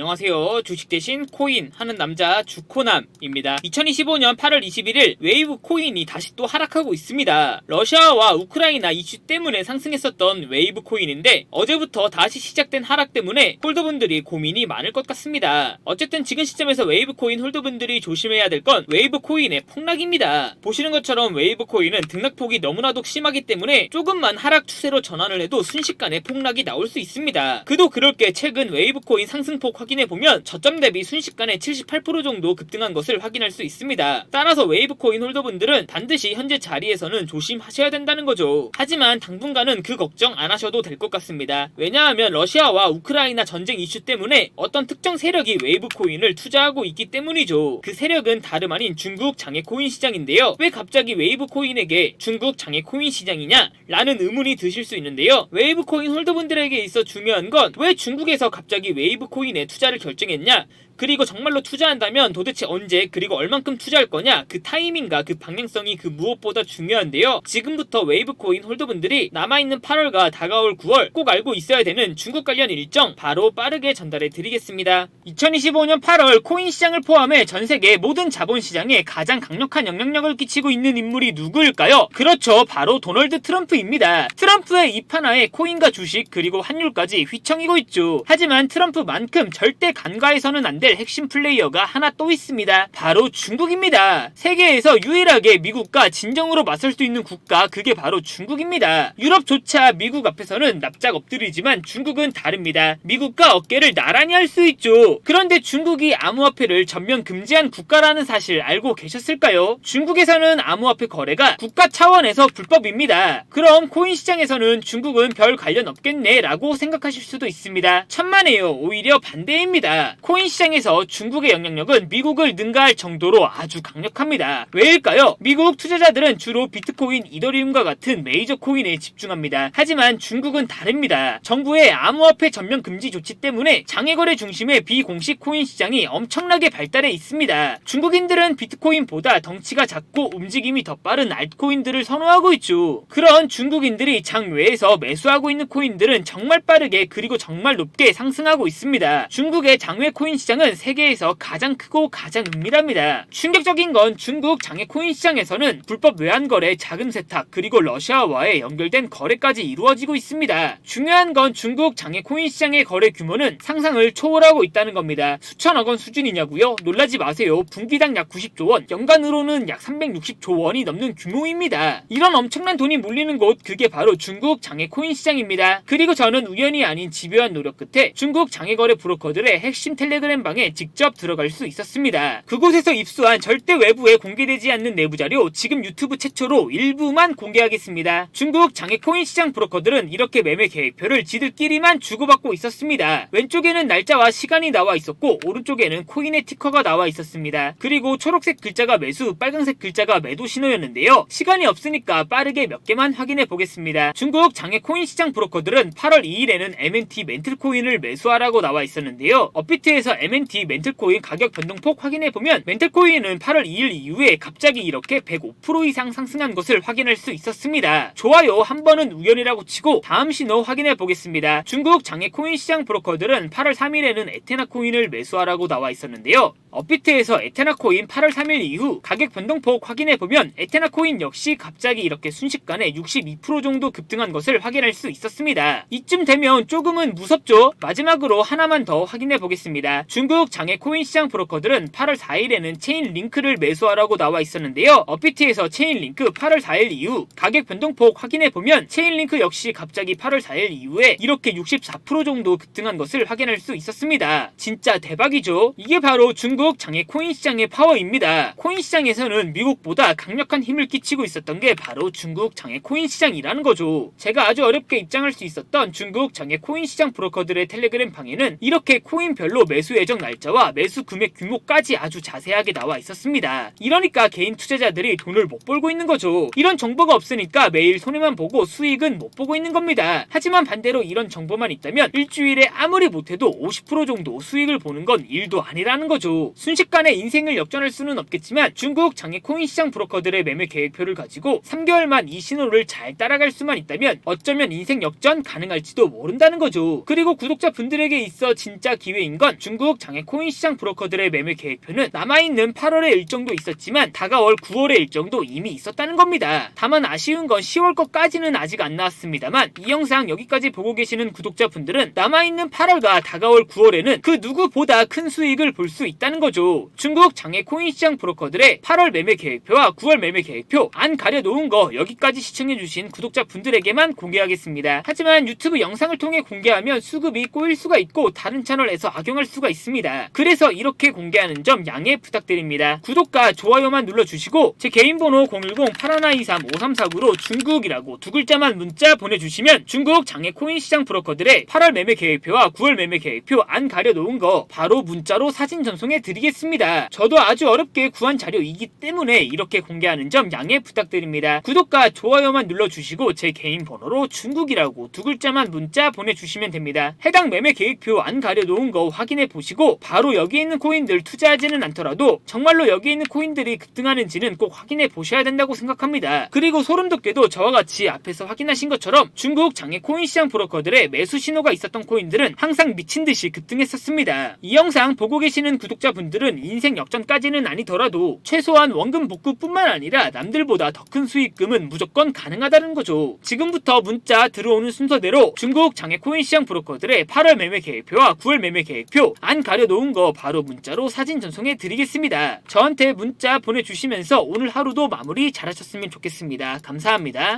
안녕하세요. 주식 대신 코인 하는 남자 주코남입니다. 2025년 8월 21일 웨이브 코인이 다시 또 하락하고 있습니다. 러시아와 우크라이나 이슈 때문에 상승했었던 웨이브 코인인데 어제부터 다시 시작된 하락 때문에 홀더분들이 고민이 많을 것 같습니다. 어쨌든 지금 시점에서 웨이브 코인 홀더분들이 조심해야 될 건 웨이브 코인의 폭락입니다. 보시는 것처럼 웨이브 코인은 등락폭이 너무나도 심하기 때문에 조금만 하락 추세로 전환을 해도 순식간에 폭락이 나올 수 있습니다. 그도 그럴 게 최근 웨이브 코인 상승폭 확인해보면 저점 대비 순식간에 78% 정도 급등한 것을 확인할 수 있습니다. 따라서 웨이브 코인 홀더분들은 반드시 현재 자리에서는 조심하셔야 된다는 거죠. 하지만 당분간은 그 걱정 안 하셔도 될 것 같습니다. 왜냐하면 러시아와 우크라이나 전쟁 이슈 때문에 어떤 특정 세력이 웨이브 코인을 투자하고 있기 때문이죠. 그 세력은 다름 아닌 중국 장외 코인 시장인데요. 왜 갑자기 웨이브 코인에게 중국 장외 코인 시장이냐? 라는 의문이 드실 수 있는데요. 웨이브 코인 홀더분들에게 있어 중요한 건 왜 중국에서 갑자기 웨이브 코인에 투자를 결정했냐? 그리고 정말로 투자한다면 도대체 언제 그리고 얼만큼 투자할 거냐? 그 타이밍과 그 방향성이 그 무엇보다 중요한데요. 지금부터 웨이브 코인 홀더분들이 남아있는 8월과 다가올 9월 꼭 알고 있어야 되는 중국 관련 일정 바로 빠르게 전달해 드리겠습니다. 2025년 8월 코인 시장을 포함해 전세계 모든 자본시장에 가장 강력한 영향력을 끼치고 있는 인물이 누구일까요? 그렇죠. 바로 도널드 트럼프입니다. 트럼프의 입 하나에 코인과 주식 그리고 환율까지 휘청이고 있죠. 하지만 트럼프만큼 절대 간과해서는 안 될 핵심 플레이어가 하나 또 있습니다. 바로 중국입니다. 세계에서 유일하게 미국과 진정으로 맞설 수 있는 국가, 그게 바로 중국입니다. 유럽조차 미국 앞에서는 납작 엎드리지만 중국은 다릅니다. 미국과 어깨를 나란히 할 수 있죠. 그런데 중국이 암호화폐를 전면 금지한 국가라는 사실 알고 계셨을까요? 중국에서는 암호화폐 거래가 국가 차원에서 불법입니다. 그럼 코인 시장에서는 중국은 별 관련 없겠네 라고 생각하실 수도 있습니다. 천만에요. 오히려 반대입니다. 코인 시장에서 중국의 영향력은 미국을 능가할 정도로 아주 강력합니다. 왜일까요? 미국 투자자들은 주로 비트코인, 이더리움과 같은 메이저 코인에 집중합니다. 하지만 중국은 다릅니다. 정부의 암호화폐 전면 금지 조치 때문에 장외거래 중심의 비공식 코인 시장이 엄청나게 발달해 있습니다. 중국인들은 비트코인보다 덩치가 작고 움직임이 더 빠른 알트코인들을 선호하고 있죠. 그런 중국인들이 장외에서 매수하고 있는 코인들은 정말 빠르게 그리고 정말 높게 상승하고 있습니다. 중국의 장외 코인 시장은 세계에서 가장 크고 가장 은밀합니다. 충격적인 건 중국 장외 코인 시장에서는 불법 외환거래, 자금 세탁, 그리고 러시아와의 연결된 거래까지 이루어지고 있습니다. 중요한 건 중국 장외 코인 시장의 거래 규모는 상상을 초월하고 있다는 겁니다. 수천억 원 수준이냐고요? 놀라지 마세요. 분기당 약 90조 원, 연간으로는 약 360조 원이 넘는 규모입니다. 이런 엄청난 돈이 몰리는 곳, 그게 바로 중국 장외 코인 시장입니다. 그리고 저는 우연이 아닌 집요한 노력 끝에 중국 장외거래 브로커들의 핵심 텔레그램 방에 직접 들어갈 수 있었습니다. 그곳에서 입수한 절대 외부에 공개되지 않는 내부 자료, 지금 유튜브 최초로 일부만 공개하겠습니다. 중국 장외 코인 시장 브로커들은 이렇게 매매 계획표를 지들끼리만 주고받고 있었습니다. 왼쪽에는 날짜와 시간이 나와 있었고 오른쪽에는 코인의 티커가 나와 있었습니다. 그리고 초록색 글자가 매수, 빨간색 글자가 매도 신호였는데요. 시간이 없으니까 빠르게 몇 개만 확인해 보겠습니다. 중국 장외 코인 시장 브로커들은 8월 2일에는 MNT 멘틀 코인을 매수하라고 나와 있었는데요. 업비트에서 MNT 멘틀코인 가격 변동폭 확인해보면 멘틀코인은 8월 2일 이후에 갑자기 이렇게 105% 이상 상승한 것을 확인할 수 있었습니다. 좋아요. 한 번은 우연이라고 치고 다음 신호 확인해보겠습니다. 중국 장외 코인 시장 브로커들은 8월 3일에는 에테나 코인을 매수하라고 나와 있었는데요. 업비트에서 에테나 코인 8월 3일 이후 가격 변동폭 확인해보면 에테나 코인 역시 갑자기 이렇게 순식간에 62% 정도 급등한 것을 확인할 수 있었습니다. 이쯤 되면 조금은 무섭죠? 마지막으로 하나만 더 확인해보겠습니다. 중국 장외 코인 시장 브로커들은 8월 4일에는 체인링크를 매수하라고 나와 있었는데요. 업비트에서 체인링크 8월 4일 이후 가격 변동폭 확인해보면 체인링크 역시 갑자기 8월 4일 이후에 이렇게 64% 정도 급등한 것을 확인할 수 있었습니다. 진짜 대박이죠? 이게 바로 중국 장외 코인 시장의 파워입니다. 코인 시장에서는 미국보다 강력한 힘을 끼치고 있었던 게 바로 중국 장외 코인 시장이라는 거죠. 제가 아주 어렵게 입장할 수 있었던 중국 장외 코인 시장 브로커들의 텔레그램 방에는 이렇게 코인별로 매수 예정 날짜와 매수 금액 규모까지 아주 자세하게 나와 있었습니다. 이러니까 개인 투자자들이 돈을 못 벌고 있는 거죠. 이런 정보가 없으니까 매일 손해만 보고 수익은 못 보고 있는 겁니다. 하지만 반대로 이런 정보만 있다면 일주일에 아무리 못해도 50% 정도 수익을 보는 건 일도 아니라는 거죠. 거죠. 순식간에 인생을 역전할 수는 없겠지만 중국 장외 코인 시장 브로커들의 매매 계획표를 가지고 3개월만 이 신호를 잘 따라갈 수만 있다면 어쩌면 인생 역전 가능할지도 모른다는 거죠. 그리고 구독자분들에게 있어 진짜 기회인 건 중국 장외 코인 시장 브로커들의 매매 계획표는 남아있는 8월의 일정도 있었지만 다가올 9월의 일정도 이미 있었다는 겁니다. 다만 아쉬운 건 10월 것까지는 아직 안 나왔습니다만 이 영상 여기까지 보고 계시는 구독자분들은 남아있는 8월과 다가올 9월에는 그 누구보다 큰 수익을 볼 수 있다는 거죠. 중국 장외 코인 시장 브로커들의 8월 매매 계획표와 9월 매매 계획표 안 가려놓은 거 여기까지 시청해주신 구독자분들에게만 공개하겠습니다. 하지만 유튜브 영상을 통해 공개하면 수급이 꼬일 수가 있고 다른 채널에서 악용할 수가 있습니다. 그래서 이렇게 공개하는 점 양해 부탁드립니다. 구독과 좋아요만 눌러주시고 제 개인 번호 010-8123-5349로 중국이라고 두 글자만 문자 보내주시면 중국 장외 코인 시장 브로커들의 8월 매매 계획표와 9월 매매 계획표 안 가려놓은 거 바로 문자로 사진 전송해 드리겠습니다. 저도 아주 어렵게 구한 자료이기 때문에 이렇게 공개하는 점 양해 부탁드립니다. 구독과 좋아요만 눌러주시고 제 개인 번호로 중국이라고 두 글자만 문자 보내주시면 됩니다. 해당 매매 계획표 안 가려놓은 거 확인해 보시고 바로 여기 있는 코인들 투자하지는 않더라도 정말로 여기 있는 코인들이 급등하는지는 꼭 확인해 보셔야 된다고 생각합니다. 그리고 소름 돋게도 저와 같이 앞에서 확인하신 것처럼 중국 장외 코인 시장 브로커들의 매수 신호가 있었던 코인들은 항상 미친듯이 급등했었습니다. 이 영상 보고 계시는 구독자분들은 인생 역전까지는 아니더라도 최소한 원금 복구뿐만 아니라 남들보다 더 큰 수익금은 무조건 가능하다는 거죠. 지금부터 문자 들어오는 순서대로 중국 장외 코인 시장 브로커들의 8월 매매 계획표와 9월 매매 계획표 안 가려놓은 거 바로 문자로 사진 전송해 드리겠습니다. 저한테 문자 보내주시면서 오늘 하루도 마무리 잘하셨으면 좋겠습니다. 감사합니다.